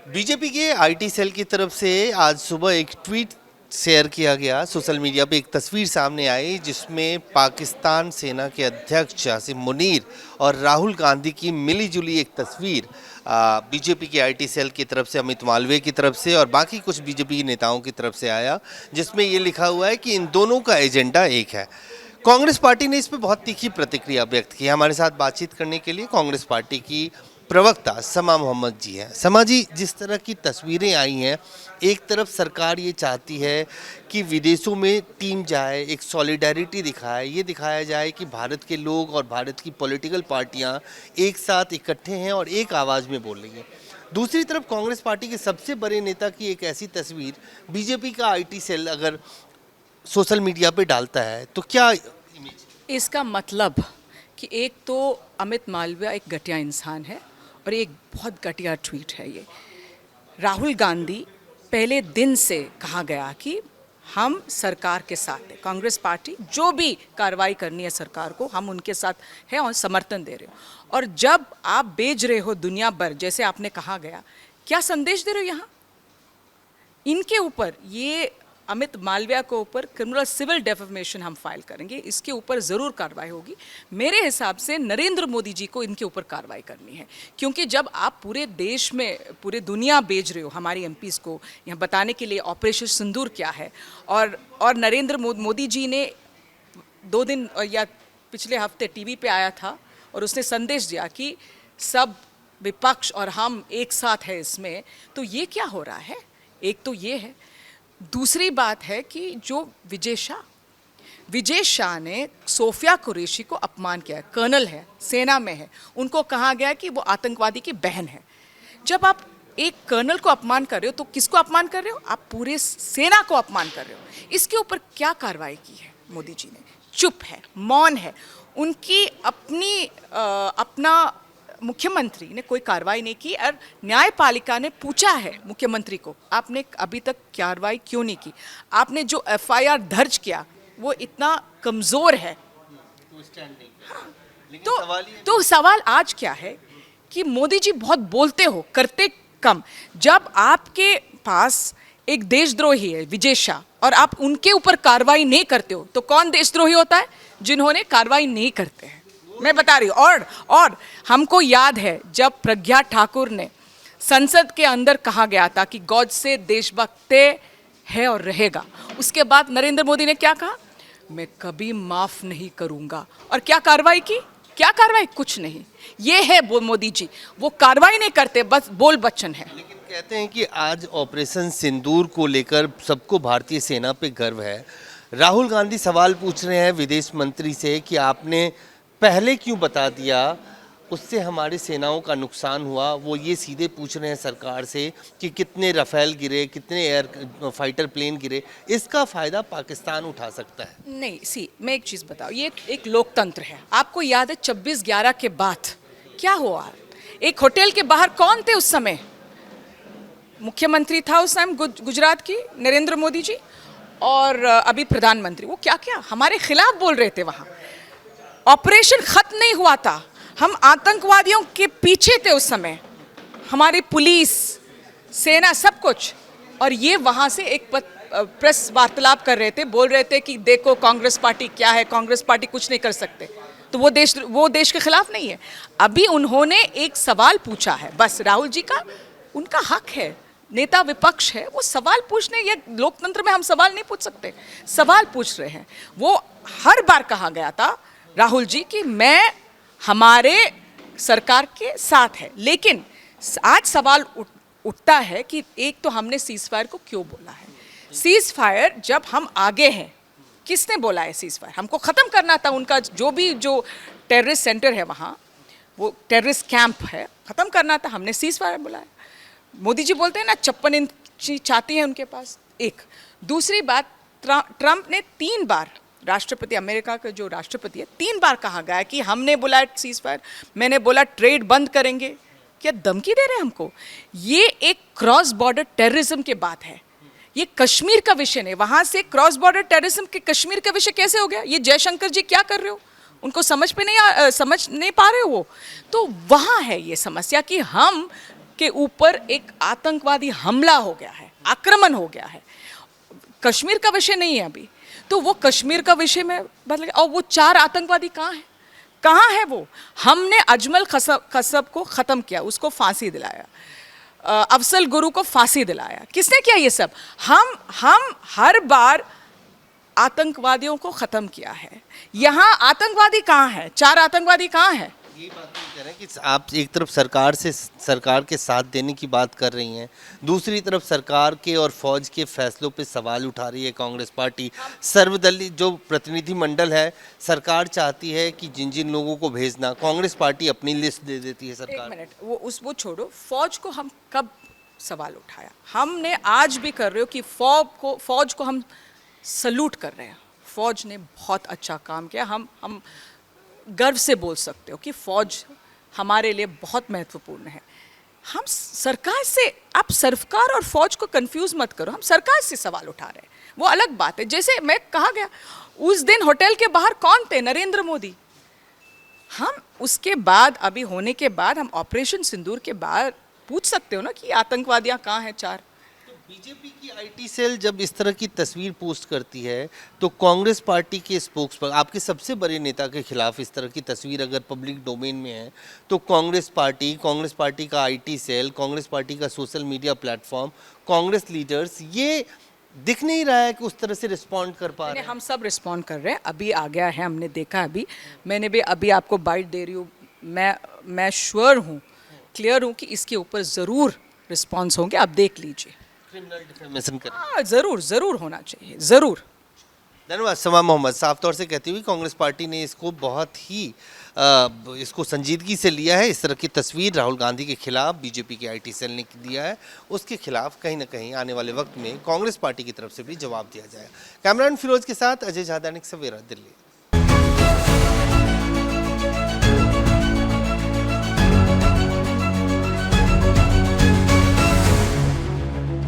BJP के IT cell की तरफ से आज सुबह एक ट्वीट शेयर किया गया। सोशल मीडिया पे एक तस्वीर सामने आई जिसमें पाकिस्तान सेना के अध्यक्ष आसिम मुनीर और राहुल गांधी की मिली जुली एक तस्वीर बीजेपी के आईटी सेल की तरफ से, अमित मालवीय की तरफ से और बाकी कुछ बीजेपी नेताओं की तरफ से आया, जिसमें ये लिखा हुआ है कि इन दोनों का एजेंडा एक है। कांग्रेस पार्टी ने इस पर बहुत तीखी प्रतिक्रिया व्यक्त की। हमारे साथ बातचीत करने के लिए कांग्रेस पार्टी की प्रवक्ता समा मोहम्मद जी हैं। समा जी, जिस तरह की तस्वीरें आई हैं, एक तरफ सरकार ये चाहती है कि विदेशों में टीम जाए, एक सॉलिडारिटी दिखाए, ये दिखाया जाए कि भारत के लोग और भारत की पॉलिटिकल पार्टियां एक साथ इकट्ठे हैं और एक आवाज़ में बोल रही हैं। दूसरी तरफ कांग्रेस पार्टी के सबसे बड़े नेता की एक ऐसी तस्वीर बीजेपी का आईटी सेल अगर सोशल मीडिया पे डालता है तो क्या इमेज? इसका मतलब कि एक तो अमित मालवीय एक घटिया इंसान है और एक बहुत घटिया ट्वीट है ये। राहुल गांधी पहले दिन से कहा गया कि हम सरकार के साथ हैं, कांग्रेस पार्टी जो भी कार्रवाई करनी है सरकार को हम उनके साथ हैं और समर्थन दे रहे हो। और जब आप बेच रहे हो दुनिया भर, जैसे आपने कहा गया, क्या संदेश दे रहे हो यहाँ इनके ऊपर? ये अमित मालवीय को ऊपर क्रिमिनल सिविल डेफेमेशन हम फाइल करेंगे, इसके ऊपर ज़रूर कार्रवाई होगी। मेरे हिसाब से नरेंद्र मोदी जी को इनके ऊपर कार्रवाई करनी है, क्योंकि जब आप पूरे देश में पूरे दुनिया भेज रहे हो हमारी एमपीज़ को यहाँ बताने के लिए ऑपरेशन सिंदूर क्या है, और नरेंद्र मोदी जी ने 2 दिन या पिछले हफ्ते टीवी पे आया था और उसने संदेश दिया कि सब विपक्ष और हम एक साथ हैं इसमें, तो ये क्या हो रहा है? एक तो ये है। दूसरी बात है कि जो विजय शाह ने सोफिया कुरैशी को अपमान किया है, कर्नल है, सेना में है, उनको कहा गया कि वो आतंकवादी की बहन है। जब आप एक कर्नल को अपमान कर रहे हो तो किसको अपमान कर रहे हो? आप पूरे सेना को अपमान कर रहे हो। इसके ऊपर क्या कार्रवाई की है मोदी जी ने? चुप है, मौन है। उनकी अपना मुख्यमंत्री ने कोई कार्रवाई नहीं की और न्यायपालिका ने पूछा है मुख्यमंत्री को, आपने अभी तक कार्रवाई क्यों नहीं की? आपने जो एफआईआर दर्ज किया वो इतना कमज़ोर है। तो सवाल आज क्या है कि मोदी जी बहुत बोलते हो, करते कम। जब आपके पास एक देशद्रोही है विजय शाह और आप उनके ऊपर कार्रवाई नहीं करते हो, तो कौन देशद्रोही होता है? जिन्होंने कार्रवाई नहीं करते हैं, मैं बता रही हूँ। और हमको याद है जब प्रज्ञा ठाकुर ने संसद के अंदर कहा गया था कि गॉड से देशभक्त है और रहेगा, उसके बाद नरेंद्र मोदी ने क्या कहा? मैं कभी माफ नहीं करूंगा। और क्या कार्रवाई की? क्या कार्रवाई? कुछ नहीं। ये है वो मोदी जी, वो कार्रवाई नहीं करते, बस बोल बच्चन है। लेकिन कहते हैं कि आज ऑपरेशन सिंदूर को लेकर सबको भारतीय सेना पे गर्व है। राहुल गांधी सवाल पूछ रहे हैं विदेश मंत्री से कि आपने पहले क्यों बता दिया, उससे हमारी सेनाओं का नुकसान हुआ। वो ये सीधे पूछ रहे हैं सरकार से कि कितने राफेल गिरे, कितने एयर फाइटर प्लेन गिरे, इसका फ़ायदा पाकिस्तान उठा सकता है। नहीं, मैं एक चीज़ बताऊँ, ये एक लोकतंत्र है। आपको याद है 26/11 के बाद क्या हुआ? एक होटल के बाहर कौन थे उस समय? मुख्यमंत्री था उस टाइम गुजरात की नरेंद्र मोदी जी, और अभी प्रधानमंत्री। वो क्या क्या हमारे खिलाफ बोल रहे थे वहाँ। ऑपरेशन खत्म नहीं हुआ था, हम आतंकवादियों के पीछे थे उस समय, हमारी पुलिस, सेना, सब कुछ। और ये वहाँ से एक प्रेस वार्तालाप कर रहे थे, बोल रहे थे कि देखो कांग्रेस पार्टी क्या है, कांग्रेस पार्टी कुछ नहीं कर सकते। तो वो देश के खिलाफ नहीं है। अभी उन्होंने एक सवाल पूछा है, बस। राहुल जी का उनका हक है, नेता विपक्ष है, वो सवाल पूछने। ये लोकतंत्र में हम सवाल नहीं पूछ सकते, सवाल पूछ रहे हैं। वो हर बार कहा गया था राहुल जी कि मैं हमारे सरकार के साथ है, लेकिन आज सवाल उठता है कि एक तो हमने सीज फायर को क्यों बोला है? सीज फायर जब हम आगे हैं, किसने बोला है सीज फायर? हमको ख़त्म करना था उनका जो टेररिस्ट सेंटर है वहाँ, वो टेररिस्ट कैंप है, ख़त्म करना था, हमने सीज फायर बोला है। मोदी जी बोलते हैं ना 56 इंच छाती है उनके पास। एक दूसरी बात, ट्रंप ने 3 बार, राष्ट्रपति, अमेरिका का जो राष्ट्रपति है, 3 बार कहा गया कि हमने बोला सीज फायर, मैंने बोला ट्रेड बंद करेंगे। क्या धमकी दे रहे हैं हमको? ये एक क्रॉस बॉर्डर टेररिज्म की बात है, ये कश्मीर का विषय नहीं। वहाँ से क्रॉस बॉर्डर टेररिज्म के कश्मीर का विषय कैसे हो गया? ये जयशंकर जी क्या कर रहे हो? उनको समझ नहीं पा रहे हो वो। तो वहाँ है ये समस्या कि हम के ऊपर एक आतंकवादी हमला हो गया है, आक्रमण हो गया है। कश्मीर का विषय नहीं है अभी, तो वो कश्मीर का विषय में बदल गया। और वो 4 आतंकवादी कहाँ हैं? कहाँ है वो? हमने अजमल कसब को ख़त्म किया, उसको फांसी दिलाया, अफसल गुरु को फांसी दिलाया। किसने किया ये सब? हम हर बार आतंकवादियों को ख़त्म किया है। यहाँ आतंकवादी कहाँ है? 4 आतंकवादी कहाँ है? ये बात नहीं कह रहे हैं कि आप एक तरफ सरकार के साथ देने की बात कर रही हैं, दूसरी तरफ सरकार के और फौज के फैसलों पे सवाल उठा रही है कांग्रेस पार्टी। सर्वदलीय जो प्रतिनिधि मंडल है, सरकार चाहती है कि जिन जिन लोगों को भेजना, कांग्रेस पार्टी अपनी लिस्ट दे देती है एक सरकार। मिनट, वो छोड़ो। फौज को हम कब सवाल उठाया? हमने आज भी कर रहे हो कि फौज को हम सल्यूट कर रहे हैं। फौज ने बहुत अच्छा काम किया। हम गर्व से बोल सकते हो कि फौज हमारे लिए बहुत महत्वपूर्ण है। हम सरकार से, आप सरकार और फौज को कंफ्यूज मत करो। हम सरकार से सवाल उठा रहे हैं, वो अलग बात है। जैसे मैं कहा गया, उस दिन होटल के बाहर कौन थे? नरेंद्र मोदी। हम उसके बाद, अभी होने के बाद, हम ऑपरेशन सिंदूर के बाद पूछ सकते हो ना कि आतंकवादियां कहाँ हैं 4। बीजेपी की आईटी सेल जब इस तरह की तस्वीर पोस्ट करती है तो कांग्रेस पार्टी के स्पोक्स पर, आपके सबसे बड़े नेता के खिलाफ इस तरह की तस्वीर अगर पब्लिक डोमेन में है तो कांग्रेस पार्टी का आईटी सेल, कांग्रेस पार्टी का social media platform, Congress leaders, ये दिख नहीं रहा है कि उस तरह से रिस्पॉन्ड कर पा रहे हैं। हम सब रिस्पॉन्ड कर रहे हैं। अभी आ गया है, हमने देखा। अभी मैंने भी अभी आपको बाइट दे रही हूँ। मैं श्योर हूँ, क्लियर हूँ कि इसके ऊपर ज़रूर रिस्पॉन्स होंगे। आप देख लीजिए। क्रिमिनल डिफेमेशन कर। हाँ, ज़रूर होना चाहिए, ज़रूर। धन्यवाद। समा मोहम्मद साफ तौर से कहती हुई कांग्रेस पार्टी ने इसको बहुत ही इसको संजीदगी से लिया है। इस तरह की तस्वीर राहुल गांधी के खिलाफ बीजेपी के आईटी सेल ने दिया है, उसके खिलाफ कहीं ना कहीं आने वाले वक्त में कांग्रेस पार्टी की तरफ से भी जवाब दिया जाएगा। कैमरामैन फिरोज के साथ अजय झादानिक, सवेरा, दिल्ली।